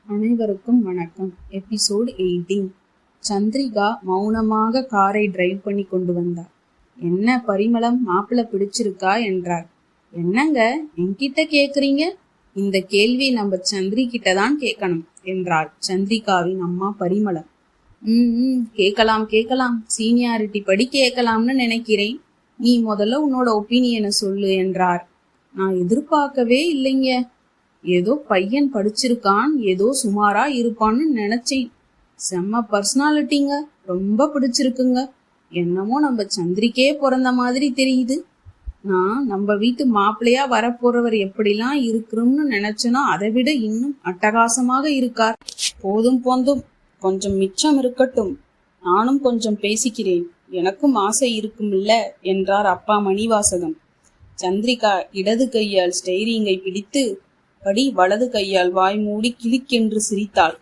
அனைவருக்கும் வணக்கம். எபிசோட் 18. சந்திரிகா மௌனமாக காரை டிரைவ் பண்ணி கொண்டு வந்தார். என்ன பரிமளம், மாப்பிள்ளை பிடிச்சிருக்கா என்றார். என்னங்க என்கிட்ட கேக்குறீங்க? இந்த கேள்வி நம்ம சந்திரி கிட்ட தான் கேட்கணும் என்றாள் சந்திரிகாவின் அம்மா பரிமளம். கேட்கலாம், சீனியாரிட்டி படி கேட்கலாம்னு நினைக்கிறேன். நீ முதல்ல உன்னோட ஒப்பீனியனை சொல்லு என்றார். நான் எதிர்பார்க்கவே இல்லைங்க. ஏதோ பையன் படிச்சிருக்கான், ஏதோ சுமாரா இருப்பான்னு நினைச்சேன். செம்ம பர்சனாலிட்டிங்க, ரொம்ப பிடிச்சிருக்குங்க. என்னமோ நம்ம சந்திரிக்கே பிறந்த மாதிரி தெரியுது. நான் நம்ம வீட்டு மாப்பிள்ளையா வரப்போறவர் எப்படிலாம் இருக்குன்னு நினைச்சனோ அதை விட இன்னும் அட்டகாசமாக இருக்கார். போதும் கொஞ்சம் மிச்சம் இருக்கட்டும், நானும் கொஞ்சம் பேசிக்கிறேன், எனக்கும் ஆசை இருக்குமில்ல என்றார் அப்பா மணிவாசகம். சந்திரிகா இடது கையால் ஸ்டெய்ரிங்கை பிடித்து படி வலது கையால் வாய் மூடி கிளிக்கென்று சிரித்தாள்.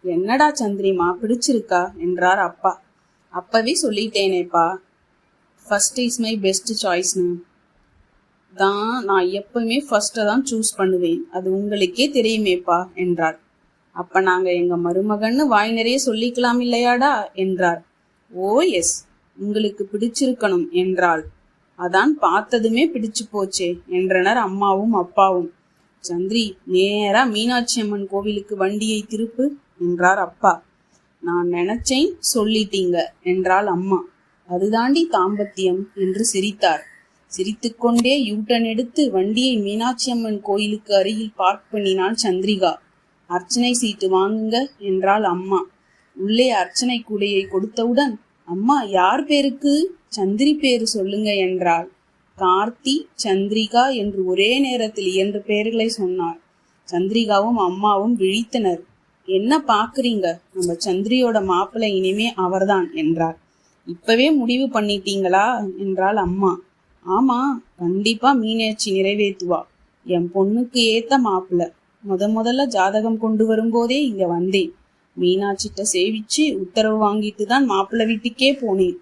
என்னடா சந்திரிமா, பிடிச்சிருக்கா என்றார் அப்பா. அப்பவே சொல்லிட்டேனேப்பா, ஃபர்ஸ்ட் இஸ் மை பெஸ்ட் சாய்ஸ்னு தான். நான் எப்பவுமே ஃபர்ஸ்ட்டை தான் சூஸ் பண்ணுவேன், அது உங்களுக்கே தெரியுமேப்பா என்றார். அப்ப நாங்க எங்க மருமகன்னு வாய் நிறைய சொல்லிக்கலாம் இல்லையாடா என்றார். ஓ எஸ், உங்களுக்கு பிடிச்சிருக்கணும் என்றாள். அதான் பார்த்ததுமே பிடிச்சு போச்சே என்றனர் அம்மாவும் அப்பாவும். சந்திரி, நேரா மீனாட்சி அம்மன் கோவிலுக்கு வண்டியை திருப்பு என்றார் அப்பா. நான் நினைச்சேன், சொல்லிட்டீங்க என்றாள் அம்மா. அதுதாண்டி தாம்பத்தியம் என்று சிரித்தார். சிரித்துக்கொண்டே யூட்டன் எடுத்து வண்டியை மீனாட்சி அம்மன் கோயிலுக்கு அருகில் பார்க் பண்ணினாள் சந்திரிகா. அர்ச்சனை சீட்டு வாங்குங்க என்றாள் அம்மா. உள்ளே அர்ச்சனை கூடையை கொடுத்தவுடன், அம்மா யார் பேருக்கு? சந்திரி பேரு சொல்லுங்க என்றாள். கார்த்தி, சந்திரிகா என்று ஒரே நேரத்தில் 2 பெயர்களை சொன்னார். சந்திரிகாவும் அம்மாவும் விழித்தனர். என்ன பாக்குறீங்க, நம்ம சந்திரியோட மாப்பிள்ளை இனிமே அவர்தான் என்றார். இப்பவே முடிவு பண்ணிட்டீங்களா என்றாள் அம்மா. ஆமா, கண்டிப்பா மீனாட்சி நிறைவேற்றுவா. என் பொண்ணுக்கு ஏத்த மாப்பிள்ளை. முதல்ல ஜாதகம் கொண்டு வரும்போதே இங்க வந்தேன். மீனாட்சிட்ட சேவிச்சு உத்தரவு வாங்கிட்டு தான் மாப்பிள்ளை வீட்டுக்கே போனேன்.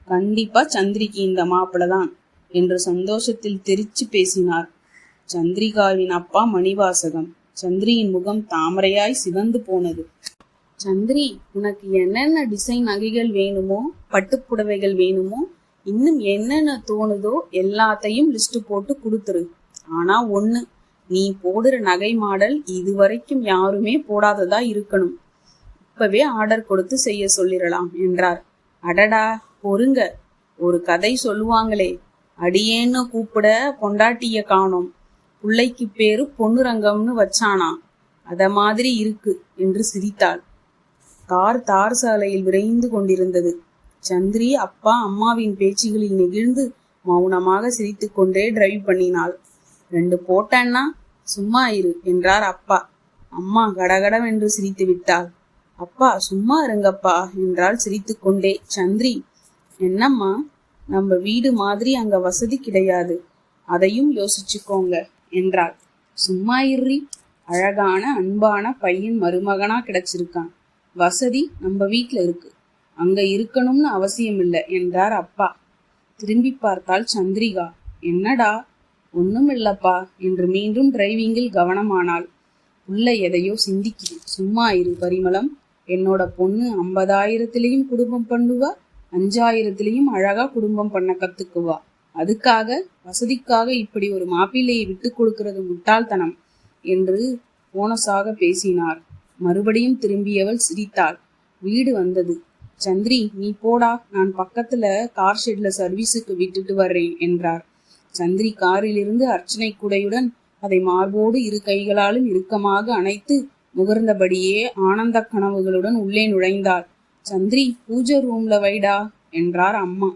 கண்டிப்பா சந்திரிக்கு இந்த மாப்பிள்ளை தான் என்று சந்தோஷத்தில் தெரிச்சு பேசினார் சந்திரிகாவின் அப்பா மணிவாசகம். சந்திரியின் முகம் தாமரையாய் சிவந்து போனது. சந்திரி, உனக்கு என்னென்ன டிசைன் நகைகள் வேணுமோ, பட்டுப்புடவைகள் வேணுமோ, இன்னும் என்னென்ன தோணுதோ எல்லாத்தையும் லிஸ்ட் போட்டு கொடுத்துரு. ஆனா ஒண்ணு, நீ போடுற நகை மாடல் இதுவரைக்கும் யாருமே போடாததா இருக்கணும். இப்பவே ஆர்டர் கொடுத்து செய்ய சொல்லிடலாம் என்றார். அடடா பொறுங்க, ஒரு கதை சொல்லுவாங்களே, அடியேன்னு கூப்பிட பொண்டாட்டிய காணோம், பிள்ளைக்கு பேரு பொன்னுரங்கம்னு வச்சானா, அத மாதிரி இருக்கு என்று சிரித்தாள். கார் தார் சாலையில் விரைந்து கொண்டிருந்தது. சந்திரி அப்பா அம்மாவின் பேச்சுகளில் நெகிழ்ந்து மௌனமாக சிரித்து கொண்டே டிரைவ் பண்ணினாள். 2 போட்டன்னா சும்மா இரு என்றார் அப்பா. அம்மா கடகடவென்று சிரித்து விட்டாள். அப்பா சும்மா இருங்கப்பா என்றாள் சிரித்து கொண்டே. சந்திரி, என்னம்மா, நம்ம வீடு மாதிரி அங்க வசதி கிடையாது, அதையும் யோசிச்சுக்கோங்க என்றாள். சும்மா இர்றி, அழகான அன்பான பையன் மருமகனா கிடைச்சிருக்கான். வசதி நம்ம வீட்டுல இருக்கு, அங்க இருக்கணும்னு அவசியம் இல்லை என்றார் அப்பா. திரும்பி பார்த்தாள் சந்திரிகா. என்னடா? ஒண்ணும் இல்லப்பா என்று மீண்டும் டிரைவிங்கில் கவனமானாள். உள்ள எதையோ சிந்திக்குது. சும்மா இரு பரிமளம், என்னோட பொண்ணு 50,000 குடும்பம் பண்ணுவா, 5,000 அழகா குடும்பம் பண்ண கத்துக்குவா. அதுக்காக, வசதிக்காக இப்படி ஒரு மாப்பிள்ளையை விட்டு கொடுக்கிறது முட்டாள்தனம் என்று போனஸாக பேசினார். மறுபடியும் திரும்பியவள் சிரித்தாள். வீடு வந்தது. சந்திரி, நீ போடா, நான் பக்கத்துல கார் ஷெட்ல சர்வீஸுக்கு விட்டுட்டு வர்றேன் என்றார். சந்திரி காரிலிருந்து அர்ச்சனை கூடையுடன் அதை மார்போடு 2 கைகளாலும் இறுக்கமாக அணைத்து முகர்ந்தபடியே ஆனந்த கனவுகளுடன் உள்ளே நுழைந்தாள். சந்திரி, பூஜை ரூம்ல வைடா என்றார் அம்மா.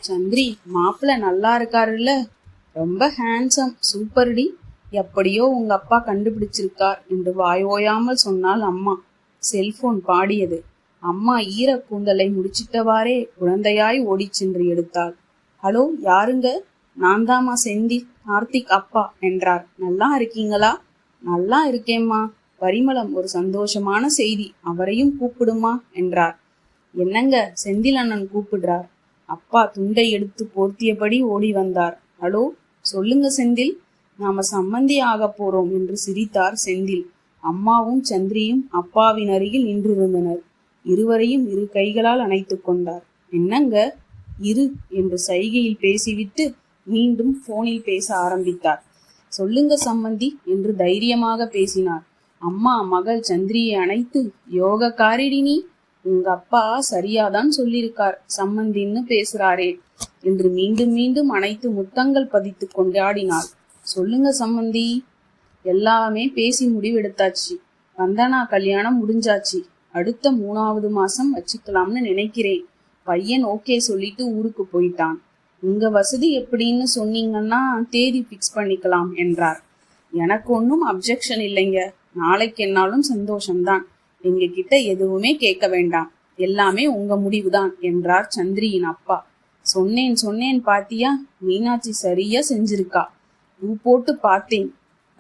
சந்திரி, மாப்பிள்ளை நல்லா இருக்காருல்ல? ரொம்ப ஹேண்ட்ஸம், சூப்பர்டி. எப்படியோ உங்க அப்பா கண்டுபிடிச்சிருக்கார் என்று வாய் ஓயாமல் சொன்னாள் அம்மா. செல்போன் பாடியது. அம்மா ஈர கூந்தலை முடிச்சிட்டவாறே குழந்தையாய் ஓடி சென்று எடுத்தாள். ஹலோ, யாருங்க? நான் தாமா செந்தில், கார்த்திக் அப்பா என்றார். நல்லா இருக்கீங்களா? நல்லா இருக்கேம்மா. பரிமளம், ஒரு சந்தோஷமான செய்தி, அவரையும் கூப்பிடுமா என்றார். என்னங்க, செந்தில் அண்ணன் கூப்பிடுறார். அப்பா துண்டை எடுத்து போர்த்தியபடி ஓடி வந்தார். ஹலோ, சொல்லுங்க செந்தில், நாம சம்மந்தி ஆக போறோம் என்று சிரித்தார் செந்தில். அம்மாவும் சந்திரியும் அப்பாவின் அருகில் நின்றிருந்தனர். இருவரையும் இரு கைகளால் அணைத்து கொண்டார். என்னங்க இரு என்று சைகையில் பேசிவிட்டு மீண்டும் போனில் பேச ஆரம்பித்தார். சொல்லுங்க சம்மந்தி என்று தைரியமாக பேசினார். அம்மா மகள் சந்திரியை அணைத்து, யோகக்காரிடி நீ, உங்க அப்பா சரியாதான் சொல்லியிருக்கார், சம்மந்தின்னு பேசுறாரே என்று மீண்டும் மீண்டும் அணைத்து முத்தங்கள் பதித்து கொண்டாடினாள். சொல்லுங்க சம்மந்தி. எல்லாமே பேசி முடிவெடுத்தாச்சு. வந்தனா கல்யாணம் முடிஞ்சாச்சு. அடுத்த 3வது மாசம் வச்சுக்கலாம்னு நினைக்கிறேன். பையன் ஓகே சொல்லிட்டு ஊருக்கு போயிட்டான். உங்க வசதி எப்படின்னு சொன்னீங்கன்னா தேதி பிக்ஸ் பண்ணிக்கலாம் என்றார். எனக்கு ஒன்றும் அப்ஜெக்ஷன் இல்லைங்க. நாளைக்கு என்னாலும் சந்தோஷம்தான். எங்க கிட்ட எதுவுமே கேட்க வேண்டாம். எல்லாமே உங்க முடிவுதான் என்றார் சந்திரியின் அப்பா. சொன்னேன் பாத்தியா, மீனாட்சி சரியா செஞ்சிருக்கா. பூ போட்டு பார்த்தேன்,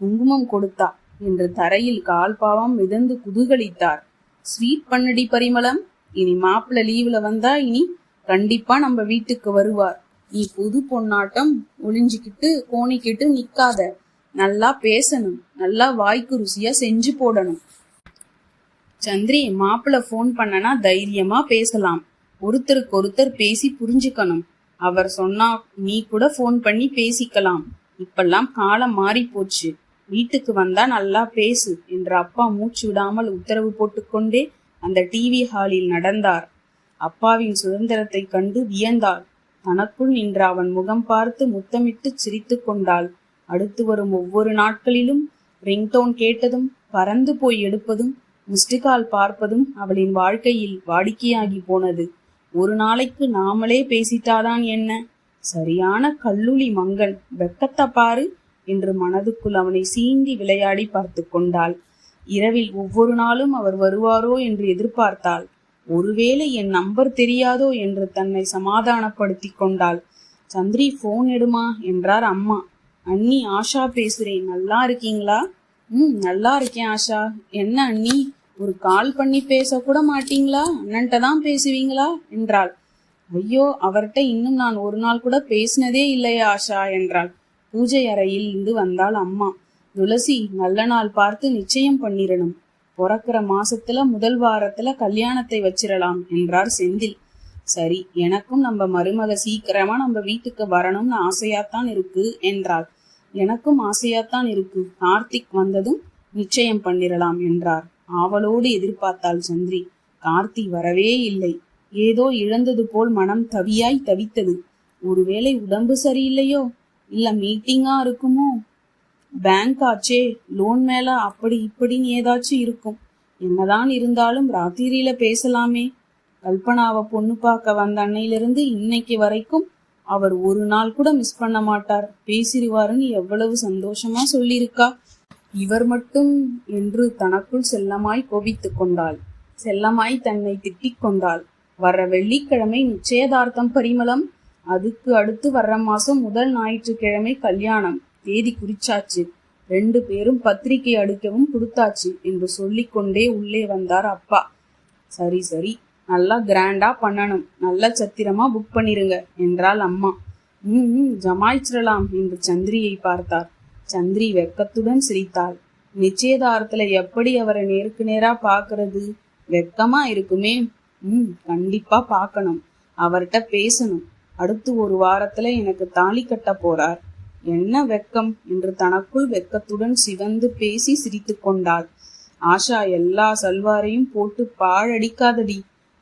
குங்குமம் கொடுத்தா என்று தரையில் கால் பாவம் மிதந்து குதூகலித்தார். ஸ்வீட் பண்ணடி பரிமளம். இனி மாப்பிள்ள லீவ்ல வந்தா இனி கண்டிப்பா நம்ம வீட்டுக்கு வருவார். நீ புது பொண்ணாட்டம் ஒளிஞ்சுக்கிட்டு கோணிக்கிட்டு நிக்காத. நல்லா பேசணும், நல்லா வாய்க்கு ருசியா செஞ்சு போடணும். சந்திரி, மாப்பிள்ள போன் பண்ணனா தைரியமா பேசலாம். ஒருத்தருக்கு ஒருத்தர் பேசி புரிஞ்சுக்கணும். அவர் சொன்னா நீ கூட போன் பண்ணி பேசிக்கலாம். இப்பெல்லாம் காலம் மாறி போச்சு. வீட்டுக்கு வந்தா நல்லா பேசு என்று அப்பா மூச்சு விடாமல் உத்தரவு போட்டுக்கொண்டே அந்த டிவி ஹாலில் நடந்தார். அப்பாவின் சுதந்திரத்தை கண்டு வியந்தாள். தனக்குள் நின்ற அவன் முகம் பார்த்து முத்தமிட்டு சிரித்து கொண்டாள். அடுத்து வரும் ஒவ்வொரு நாட்களிலும் ரிங்டோன் கேட்டதும் பறந்து போய் எடுப்பதும் மிஸ்டுகால் பார்ப்பதும் அவளின் வாழ்க்கையில் வாடிக்கையாகி போனது. ஒரு நாளைக்கு நாமளே பேசிட்டாதான் என்ன? சரியான கல்லுளி மங்கன், வெக்கத்தை பாரு என்று மனதுக்குள் அவனை சீண்டி விளையாடி பார்த்து கொண்டாள். இரவில் ஒவ்வொரு நாளும் அவர் வருவாரோ என்று எதிர்பார்த்தாள். ஒருவேளை என் நம்பர் தெரியாதோ என்று தன்னை சமாதானப்படுத்தி கொண்டாள். சந்திரி, போன் எடுமா என்றார் அம்மா. அண்ணி, ஆஷா பேசுறேன், நல்லா இருக்கீங்களா? நல்லா இருக்கேன் ஆஷா. என்ன அண்ணி, ஒரு கால் பண்ணி பேச கூட மாட்டீங்களா? அண்ணன்ட்ட தான் பேசுவீங்களா என்றாள். ஐயோ, அவர்கிட்ட இன்னும் நான் ஒரு நாள் கூட பேசினதே இல்லையா ஆஷா என்றாள். பூஜை அறையில் இருந்து வந்தாள் அம்மா. துளசி, நல்ல நாள் பார்த்து நிச்சயம் பண்ணிடணும். பிறக்கிற மாசத்துல முதல் வாரத்துல கல்யாணத்தை வச்சிடலாம் என்றார் செந்தில். சரி, எனக்கும் நம்ம மருமக சீக்கிரமா நம்ம வீட்டுக்கு வரணும்னு ஆசையாத்தான் இருக்கு என்றாள். எனக்கும் ஆசையாத்தான் இருக்கு. கார்த்திக் வந்ததும் நிச்சயம் பண்ணிடலாம் என்றார். ஆவலோடு எதிர்பார்த்தாள் சந்திரி. கார்த்தி வரவே இல்லை. ஏதோ இழந்தது போல் மனம் தவியாய் தவித்தது. ஒருவேளை உடம்பு சரியில்லையோ, இல்ல மீட்டிங்கா இருக்குமோ? பேங்க் ஆச்சே, லோன் மேல அப்படி இப்படின்னு ஏதாச்சும் இருக்கும். என்னதான் இருந்தாலும் ராத்திரியில பேசலாமே. கல்பனாவை பொண்ணு பார்க்க வந்த அன்னையிலிருந்து இன்னைக்கு வரைக்கும் அவர் ஒரு நாள் கூட மிஸ் பண்ண மாட்டார், பேசிடுவாருன்னு எவ்வளவு சந்தோஷமா சொல்லியிருக்கா. இவர் மட்டும் என்று தனக்குள் செல்லமாய் கோபித்து கொண்டாள். செல்லமாய் தன்னை திட்டிக் கொண்டாள். வர்ற வெள்ளிக்கிழமை நிச்சயதார்த்தம் பரிமளம். அதுக்கு அடுத்து வர்ற மாசம் முதல் ஞாயிற்றுக்கிழமை கல்யாணம். தேதி குறிச்சாச்சு. 2 பேரும் பத்திரிகை அடிக்கவும் கொடுத்தாச்சு என்று சொல்லிக்கொண்டே உள்ளே வந்தார் அப்பா. சரி சரி, நல்லா கிராண்டா பண்ணணும், நல்ல சத்திரமா புக் பண்ணிருங்க என்றாள் அம்மா. ஜமாய்ச்சிடலாம் என்று சந்திரியை பார்த்தார். சந்திரி வெக்கத்துடன் சிரித்தாள். நிச்சயதார்த்தத்துல எப்படி அவரை நேருக்கு நேரா பாக்குறது? வெக்கமா இருக்குமே. கண்டிப்பா பார்க்கணும். அவர்கிட்ட பேசணும். அடுத்து ஒரு வாரத்துல எனக்கு தாலி கட்ட போறார். என்ன வெக்கம் என்று தனக்குள் வெக்கத்துடன் சிவந்து பேசி சிரித்து கொண்டாள். ஆஷா, எல்லா சல்வாரையும் போட்டு பாழடிக்காதடி,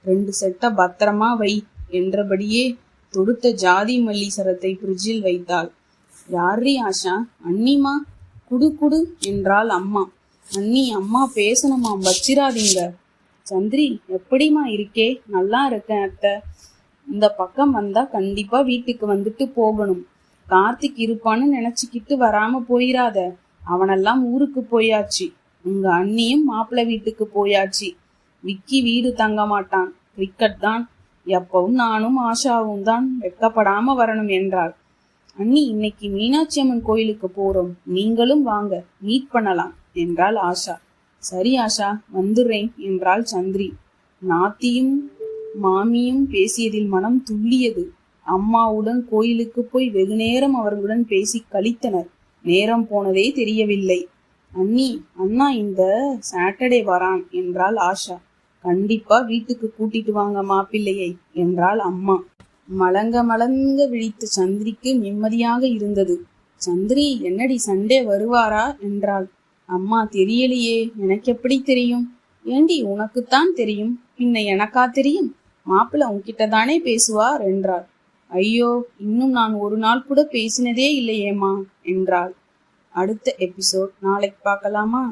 2 செட்டை பத்திரமா வை என்றபடியே தொடுத்த ஜாதி மல்லி சரத்தை ஃப்ரிட்ஜில் வைத்தாள். யார்ரி ஆஷா? அண்ணிமா. குடு என்றாள் அம்மா. அண்ணி, அம்மா பேசணுமாம், வச்சிராதீங்க. சந்திரி, எப்படிமா இருக்கே? நல்லா இருக்கேன் அத்தை. இந்த பக்கம் வந்தா கண்டிப்பா வீட்டுக்கு வந்துட்டு போகணும். கார்த்திக் இருப்பான்னு நினைச்சுக்கிட்டு வராம போயிராத. அவனெல்லாம் ஊருக்கு போயாச்சு. உங்க அண்ணியும் மாப்பிள்ளை வீட்டுக்கு போயாச்சு. விக்கி வீடு தங்க மாட்டான், கிரிக்கெட் தான். எப்பவும் நானும் ஆஷாவும் தான் வெக்கப்படாம வரணும் என்றாள். அண்ணி, இன்னைக்கு மீனாட்சி அம்மன் கோயிலுக்கு போறோம், நீங்களும் வாங்க, மீட் பண்ணலாம் என்றாள் ஆஷா. சரி ஆஷா, வந்துடுறேன் என்றாள் சந்திரி. நாத்தியும் மாமியும் பேசியதில் மனம் துள்ளியது. அம்மாவுடன் கோயிலுக்கு போய் வெகு நேரம் அவர்களுடன் பேசி கழித்தனர். நேரம் போனதே தெரியவில்லை. அண்ணி, அண்ணா இந்த சாட்டர்டே வரான் என்றாள் ஆஷா. கண்டிப்பா வீட்டுக்கு கூட்டிட்டு வாங்க மாப்பிள்ளையை என்றாள் அம்மா. மலங்க மலங்க விழித்த சந்திரிக்கு நிம்மதியாக இருந்தது. சந்திரி, என்னடி சண்டே வருவாரா என்றாள். அம்மா, தெரியலையே, எனக்கு எப்படி தெரியும்? ஏண்டி, உனக்குத்தான் தெரியும், பின்ன எனக்கா தெரியும்? மாப்பிள்ளை உன்கிட்ட தானே பேசுவார் என்றாள். ஐயோ, இன்னும் நான் ஒரு நாள் கூட பேசினதே இல்லையேம்மா என்றாள். அடுத்த எபிசோட் நாளைக்கு பார்க்கலாமா?